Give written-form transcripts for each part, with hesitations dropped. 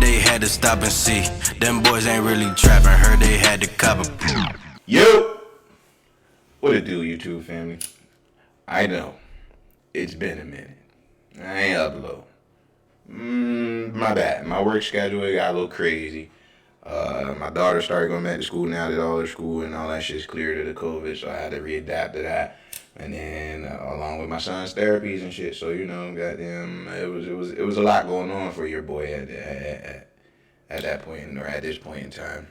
they had to stop and see. Them boys ain't really trapping, heard they had to cop a. Yo! What it do, YouTube family? I know. It's been a minute. I ain't upload. My bad. My work schedule got a little crazy. My daughter started going back to school now that all her school and all that shit's cleared of the COVID, so I had to readapt to that. And then along with my son's therapies and shit, so you know, goddamn, it was a lot going on for your boy at that point or at this point in time.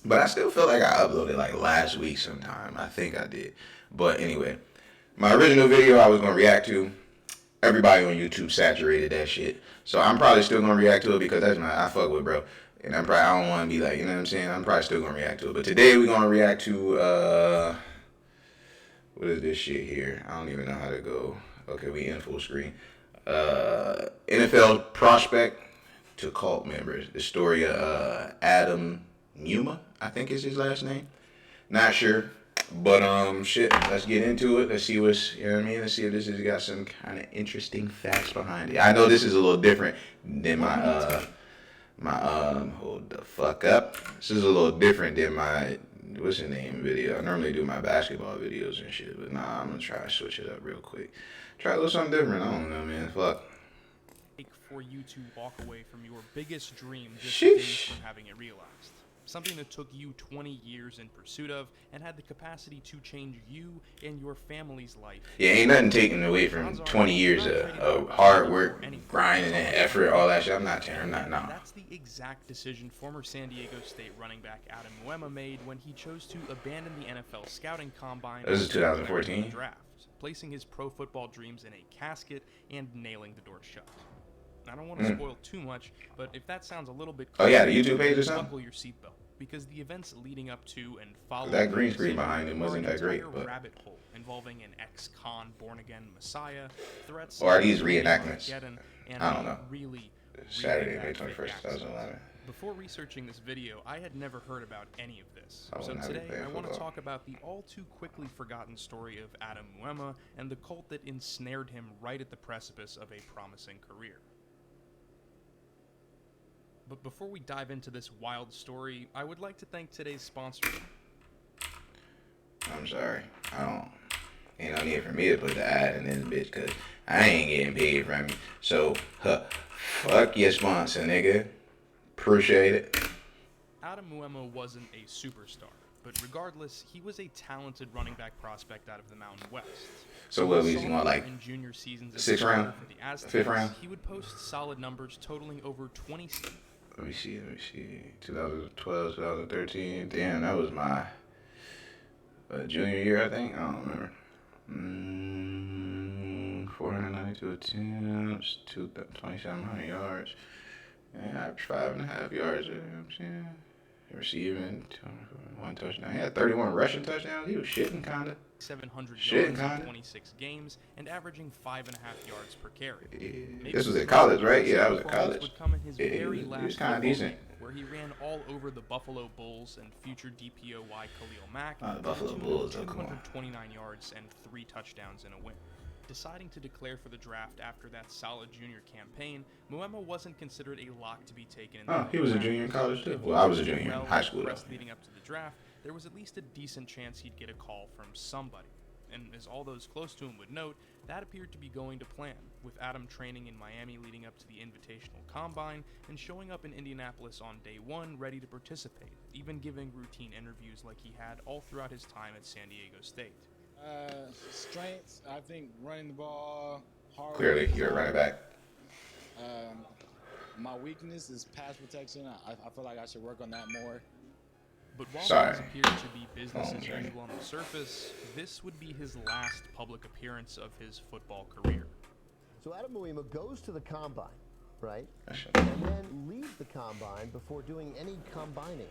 But I still feel like I uploaded like last week sometime. I think I did. But anyway, my original video I was gonna react to. Everybody on YouTube saturated that shit, so I'm probably still gonna react to it because that's I fuck with bro. And I don't want to be like, you know what I'm saying? I'm probably still going to react to it. But today we're going to react to, what is this shit here? I don't even know how to go. Okay, we in full screen. NFL prospect to cult members. The story of Adam Numa, I think is his last name. Not sure. But, shit, let's get into it. Let's see what's, you know what I mean? Let's see if this has got some kind of interesting facts behind it. I know this is a little different than my hold the fuck up. This is a little different than my, what's the name video. I normally do my basketball videos and shit, but nah, I'm gonna try to switch it up real quick. Try a little something different. I don't know, man. Fuck. For you to walk away from your biggest dream just days from having it realized. Something that took you 20 years in pursuit of and had the capacity to change you and your family's life. Yeah, ain't nothing taken away from 20 years of hard work, grinding and effort, all that shit. I'm not. That's the exact decision former San Diego State running back Adam Muema made when he chose to abandon the NFL scouting combine. This is 2014. Draft, placing his pro football dreams in a casket and nailing the door shut. I don't want to spoil too much, but if that sounds a little bit the YouTube page or something? Buckle your seatbelt, because the events leading up to and following that green screen behind him wasn't that great, but rabbit hole involving an ex-con born-again messiah, threats, or are these reenactments? And I don't know. Really Saturday, May 21st, 2011. Before researching this video, I had never heard about any of this. So today I want to talk about the all too quickly forgotten story of Adam Muema and the cult that ensnared him right at the precipice of a promising career. But before we dive into this wild story, I would like to thank today's sponsor. I'm sorry. Ain't no need for me to put the ad in this bitch, cause I ain't getting paid from you. So, fuck your sponsor, nigga. Appreciate it. Adam Muema wasn't a superstar, but regardless, he was a talented running back prospect out of the Mountain West. So what was he want, like in junior seasons 6th round, for the Aztecs, 5th round? He would post solid numbers totaling over 20. Let me see. 2012, 2013. Damn, that was my junior year, I think. I don't remember. 492 attempts, 2,700 yards. And average 5.5 yards. You know what I'm saying? Receiving 1 touchdown. He had 31 rushing touchdowns. He was shitting, kinda. 700 yards in 26 games and averaging 5.5 yards per carry. Yeah. This was at college, right? Yeah, that was at college. Would come in his very he last was kind of decent. Where he ran all over the Buffalo Bulls and future DPOY Khalil Mack. The Buffalo Bulls, 229 yards and 3 touchdowns in a win. Deciding to declare for the draft after that solid junior campaign, Muema wasn't considered a lock to be taken in the he was a junior in college too. Well, I was a junior in high school though. Leading up to the draft, there was at least a decent chance he'd get a call from somebody. And as all those close to him would note, that appeared to be going to plan, with Adam training in Miami leading up to the Invitational Combine and showing up in Indianapolis on day one ready to participate, even giving routine interviews like he had all throughout his time at San Diego State. Strengths, I think running the ball hard. Clearly, you're a running back. My weakness is pass protection. I feel like I should work on that more. But while things appeared to be business as usual on the surface, this would be his last public appearance of his football career. So Adam Muema goes to the combine, right? And then leaves the combine before doing any combining.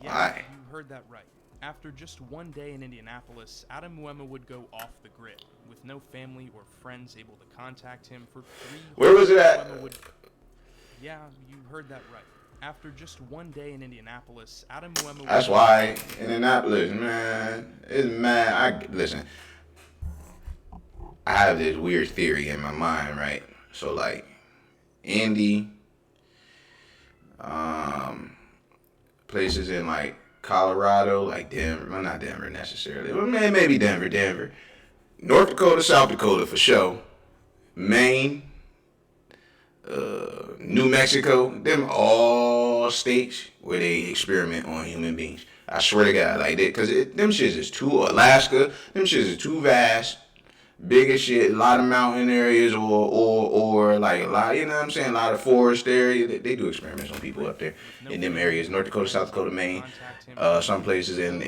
Yeah, you heard that right. After just one day in Indianapolis, Adam Muema would go off the grid, with no family or friends able to contact him for 3 years. Where was it at? Yeah, you heard that right. After just one day in Indianapolis, Adam Muema... That's why Indianapolis, man. It's mad. Listen, I have this weird theory in my mind, right? So, like, Indy, Places in like Colorado, like Denver. Well, not Denver necessarily. Well, maybe Denver. North Dakota, South Dakota for sure. Maine, New Mexico. Them all states where they experiment on human beings. I swear to God, like that, cause them shits is too Alaska. Them shits is too vast. Big as shit, a lot of mountain areas or like a lot, you know what I'm saying, a lot of forest area. They do experiments on people up there in them areas, North Dakota, South Dakota, Maine, some places in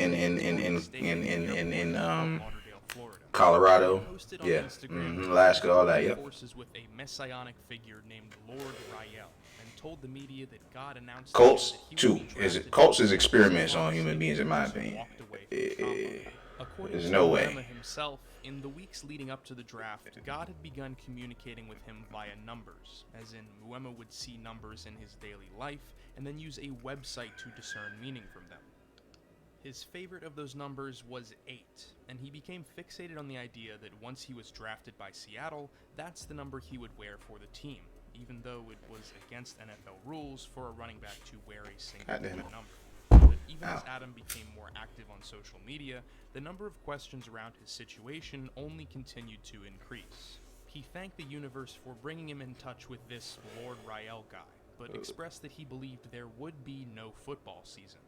Colorado, yeah, Alaska, all that, yep. Forces with a messianic figure named Lord Rael, and told the media that God announced Cults that he too. would be drafted Cults by is the experiments on Seahawks human and beings, in my just opinion. walked away from the combine. According There's to no Muema way. himself, in the weeks leading up to the draft, God had begun communicating with him via numbers, as in Muema would see numbers in his daily life and then use a website to discern meaning from them. His favorite of those numbers was 8, and he became fixated on the idea that once he was drafted by Seattle, that's the number he would wear for the team, even though it was against NFL rules for a running back to wear a single number. But even as Adam became more active on social media, the number of questions around his situation only continued to increase. He thanked the universe for bringing him in touch with this Lord Rael guy, but expressed that he believed there would be no football season.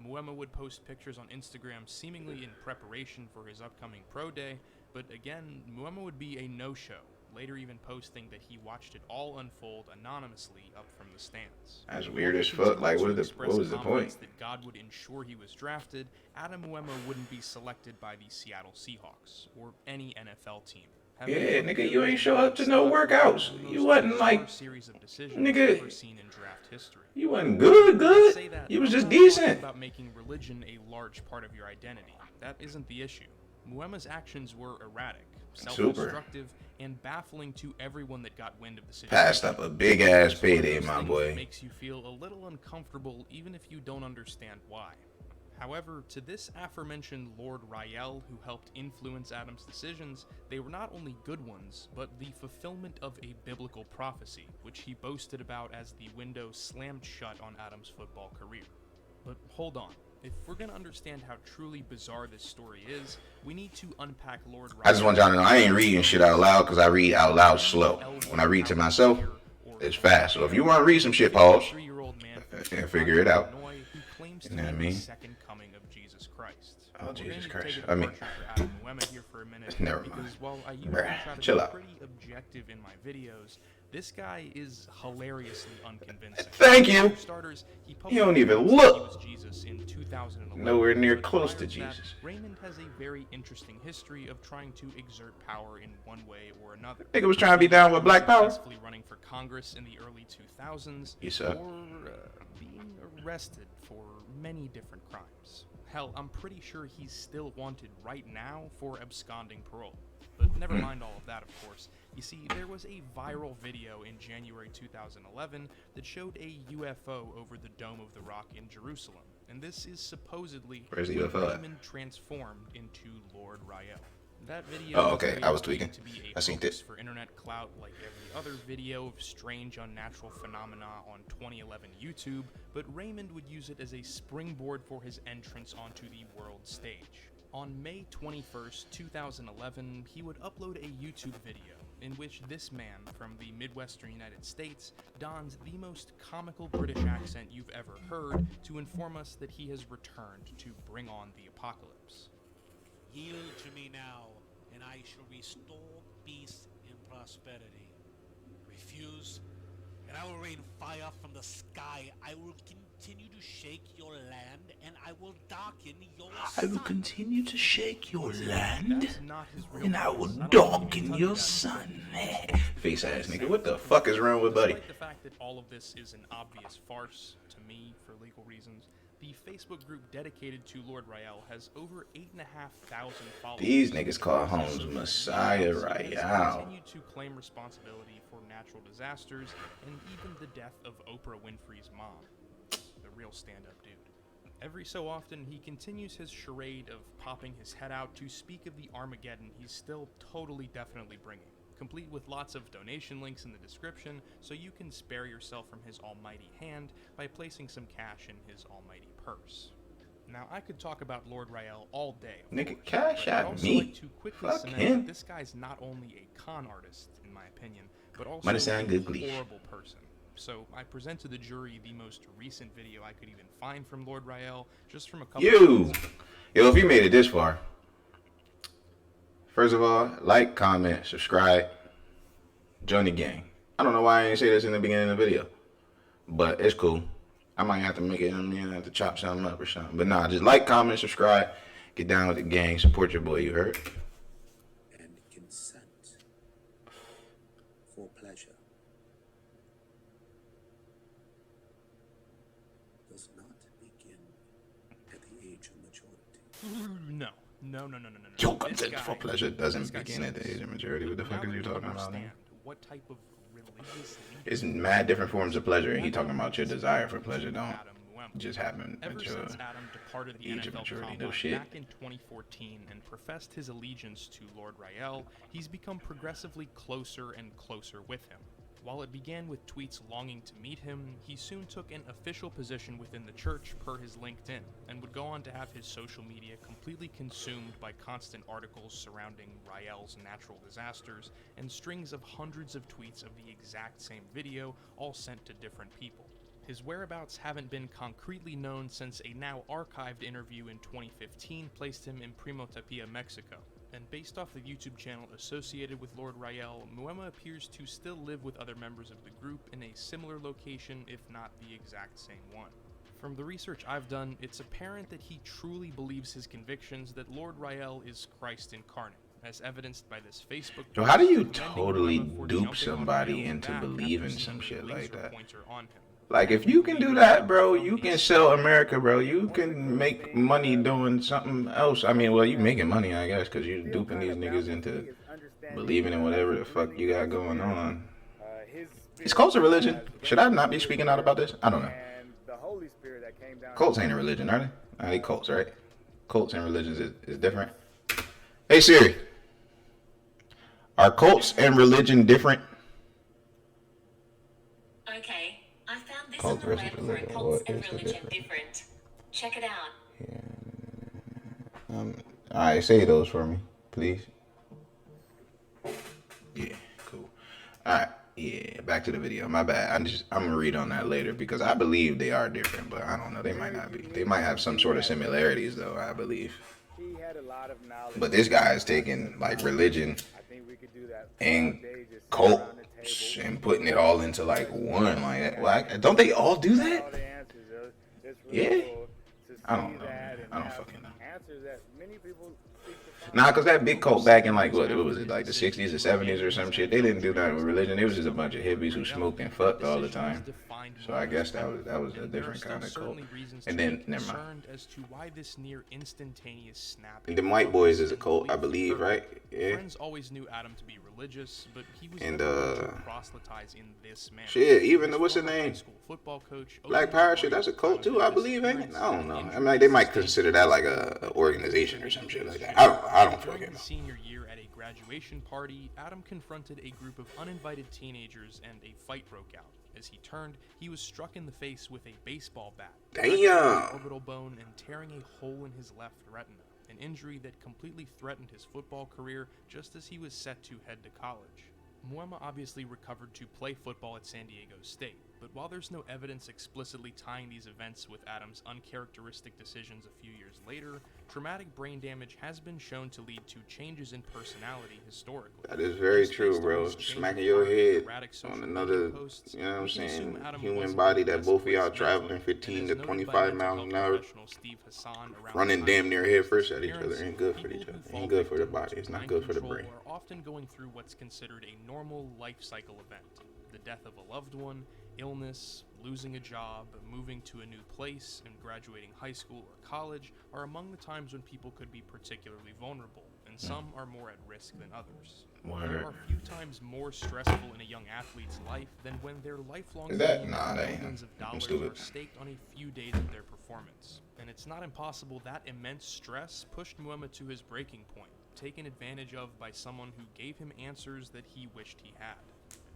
Muema would post pictures on Instagram seemingly in preparation for his upcoming pro day, but again, Muema would be a no-show, later even posting that he watched it all unfold anonymously up from the stands. That's weird as fuck. Like, what was the point? That God would ensure he was drafted, Adam Muema wouldn't be selected by the Seattle Seahawks, or any NFL team. Yeah, nigga, you ain't show up to no workouts. You wasn't like, nigga, ever seen in draft history. You wasn't good. You was just decent. About making religion a large part of your identity. That isn't the issue. Muema's actions were erratic, self-destructive, and baffling to everyone that got wind of the situation. Passed up a big ass payday, my boy. Makes you feel a little uncomfortable, even if you don't understand why. However, to this aforementioned Lord Rael, who helped influence Adam's decisions, they were not only good ones, but the fulfillment of a biblical prophecy, which he boasted about as the window slammed shut on Adam's football career. But hold on. If we're going to understand how truly bizarre this story is, we need to unpack Lord Rael. I just want y'all to know, I ain't reading shit out loud because I read out loud slow. When I read to myself, it's fast. So if you want to read some shit, pause and figure it out. You know what I mean? Second coming of Jesus Christ. Oh, Jesus Christ. I mean, here for a minute. Never mind. Because while I usually try to chill be out. pretty objective in my videos, this guy is hilariously unconvincing. Thank you. For starters, he don't even publicly look. he was Jesus in 2011. Nowhere near But close prior to that, Jesus. Raymond has a very interesting history of trying to exert power in one way or another. Nigga was trying to be down with Black Power. Successfully running for Congress in the early 2000s, You suck. or being arrested for many different crimes. Hell, I'm pretty sure he's still wanted right now for absconding parole. But never mind all of that, of course. You see, there was a viral video in January 2011 that showed a UFO over the Dome of the Rock in Jerusalem. And this is supposedly Where's the when UFO at? Raymond transformed into Lord Rael. That video Oh, okay. was I was created tweaking. to be I seen focus it. for internet clout like every other video of strange unnatural phenomena on 2011 YouTube, but Raymond would use it as a springboard for his entrance onto the world stage. On May 21st, 2011, he would upload a YouTube video in which this man from the Midwestern United States dons the most comical British accent you've ever heard to inform us that he has returned to bring on the apocalypse. Yield to me now, and I shall restore peace and prosperity. Refuse, and I will rain fire from the sky. I will continue to shake your land, and I will darken your sun. continue to shake your land, That's not his real and I voice. will don't darken think your that. sun. Face ass nigga, what the fuck is wrong with Buddy? Despite the fact that all of this is an obvious farce to me for legal reasons, the Facebook group dedicated to Lord Rael has over 8,500 followers. These niggas call On Holmes social media, Messiah so he has Rael. continued to claim responsibility for natural disasters and even the death of Oprah Winfrey's mom. The real stand-up dude. Every so often, he continues his charade of popping his head out to speak of the Armageddon he's still totally definitely bringing. complete with lots of donation links in the description so you can spare yourself from his almighty hand by placing some cash in his almighty purse. Now, I could talk about Lord Rael all day, of Nigga, course, cash but I'd at also me. like to quickly Fuck cement him. that this guy's not only a con artist, in my opinion, but also Might a sound good, please. horrible person. So I present to the jury the most recent video I could even find from Lord Rael, just from a couple Yo, if you made it this far, first of all, like, comment, subscribe, join the gang. I don't know why I didn't say this in the beginning of the video, but it's cool. I might have to make it, have to chop something up or something. But nah, just like, comment, subscribe, get down with the gang, support your boy, you heard? And consent for pleasure does not begin at the age of maturity. No. Yo, This consent guy- for pleasure this doesn't guy begin at the sucks. age of maturity. What the fuck Now is you that talking about, understand man? what type of religious It's leader mad different forms of pleasure, and he Adam talking about your desire for pleasure don't Adam Muema. just happen Ever at your since Adam departed the age of NFL maturity, no combine shit. back in 2014 and professed his allegiance to Lord Rael, he's become progressively closer and closer with him. While it began with tweets longing to meet him, he soon took an official position within the church per his LinkedIn, and would go on to have his social media completely consumed by constant articles surrounding Rael's natural disasters, and strings of hundreds of tweets of the exact same video, all sent to different people. His whereabouts haven't been concretely known since a now archived interview in 2015 placed him in Primo Tapia, Mexico. And based off the YouTube channel associated with Lord Rael, Muema appears to still live with other members of the group in a similar location, if not the exact same one. From the research I've done, it's apparent that he truly believes his convictions that Lord Rael is Christ incarnate, as evidenced by this Facebook So how do you post commending totally Muema for dupe jumping on somebody Rael's into back believing after some seeing a shit like laser that? pointer on him? Like, if you can do that, bro, you can sell America, bro. You can make money doing something else. I mean, well, you making money, I guess, because you're duping these niggas into believing in whatever the fuck you got going on. Is cults a religion? Should I not be speaking out about this? I don't know. Cults ain't a religion, are they? I hate cults, right? Cults and religions is different. Hey, Siri. Are cults and religion different? Okay, I found this Cult on the versus web for religion. cults What and is the religion difference? different. Check it out. Alright, say those for me, please. Yeah, cool. Alright, yeah, back to the video. My bad. I'm gonna read on that later because I believe they are different, but I don't know. They might not be. They might have some sort of similarities, though. I believe. But this guy is taking like religion and cult and putting it all into like one. Like, don't they all do that? Yeah. I don't know. Man. I don't fucking know. Nah, cause that big cult back in like what was it, like the 60s or 70s or some shit? They didn't do that with religion. It was just a bunch of hippies who smoked and fucked all the time. So I guess that was a different kind of cult. And then never mind. As to why this near instantaneous snap. And the White Boys is a cult, I believe, right? Yeah. Friends always knew Adam to be religious, but he was And, never one to proselytize in this manner. Shit, even His what's his former high name? school football coach, Black openly Power shit, reported that's a cult too, I believe, ain't it? I don't know. I mean, like, they might consider that like a organization or some shit like that. I don't During fucking know. his senior year at a graduation party, Adam confronted a group of uninvited teenagers and a fight broke out. As he turned, he was struck in the face with a baseball bat, fracturing Damn. the orbital bone and tearing a hole in his left retina, an injury that completely threatened his football career just as he was set to head to college. Muema obviously recovered to play football at San Diego State, but while there's no evidence explicitly tying these events with Adam's uncharacteristic decisions a few years later, traumatic brain damage has been shown to lead to changes in personality historically. That is very Just true, based on bro. his change Smacking of your heart and head erratic social on media another, posts, you know what I'm we can assume saying, Adam human wasn't body the that best both of y'all place traveling mentally, 15 and to as noted by 25 mental miles health an hour, professional Steve Hassan around running the damn time near of head his first at each disappearance, other ain't good for each people other. who fall Ain't good for the victim body. to It's not mind good for the control brain. are often going through what's considered a normal life cycle event. The death of a loved one, illness, losing a job, moving to a new place, and graduating high school or college are among the times when people could be particularly vulnerable, and some are more at risk than others. There are few times more stressful in a young athlete's life than when their lifelong Is that? dreams Nah, and that ain't millions of him. I'm dollars stupid. are staked on a few days of their performance. And it's not impossible that immense stress pushed Muema to his breaking point, taken advantage of by someone who gave him answers that he wished he had.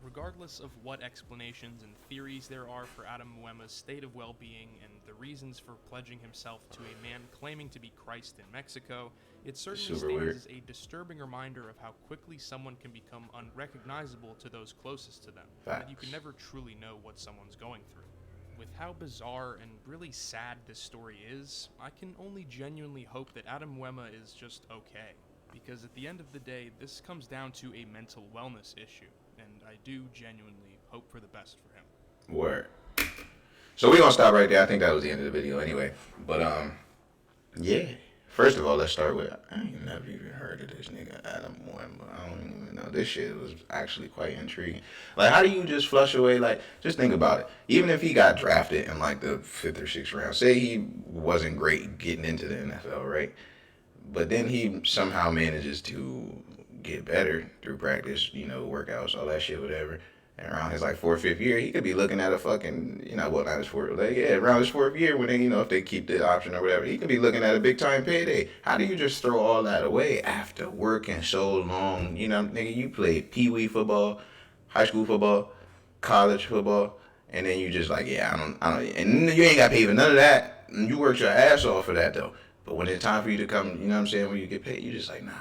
Regardless of what explanations and theories there are for Adam Muema's state of well-being and the reasons for pledging himself to a man claiming to be Christ in Mexico, it certainly stands as a disturbing reminder of how quickly someone can become unrecognizable to those closest to them, and that you can never truly know what someone's going through. With how bizarre and really sad this story is, I can only genuinely hope that Adam Muema is just okay, because at the end of the day, this comes down to a mental wellness issue, and I do genuinely hope for the best for him. Word. So we're gonna stop right there. I think that was the end of the video anyway. But yeah. First of all, let's start with, I ain't never even heard of this nigga Adam Muema. I don't even know. This shit was actually quite intriguing. Like, how do you just flush away? Like, just think about it. Even if he got drafted in like the 5th or 6th round, say he wasn't great getting into the NFL, right? But then he somehow manages to get better through practice, you know, workouts, all that shit, whatever. And around his like 4th, 5th year, he could be looking at a fucking, you know, well, not his 4th, like, yeah, around his 4th year when they, you know, if they keep the option or whatever, he could be looking at a big time payday. How do you just throw all that away after working so long? You know, nigga, you played pee-wee football, high school football, college football, and then you just like, yeah, I don't, and you ain't got paid for none of that. You worked your ass off for that though. But when it's time for you to come, you know what I'm saying, when you get paid, you just like, nah,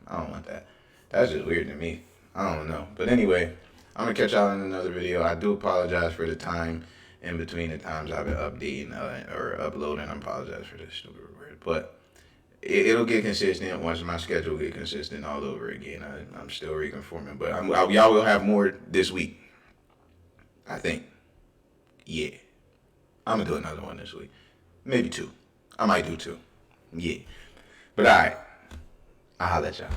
I don't want that. That's just weird to me. I don't know. But anyway, I'm going to catch y'all in another video. I do apologize for the time in between the times I've been updating or uploading. I apologize for this stupid word. But it'll get consistent once my schedule get consistent all over again. I'm still reconforming. But y'all will have more this week, I think. Yeah. I'm going to do another one this week. Maybe 2. I might do 2. Yeah. But all right. I'll holler at y'all.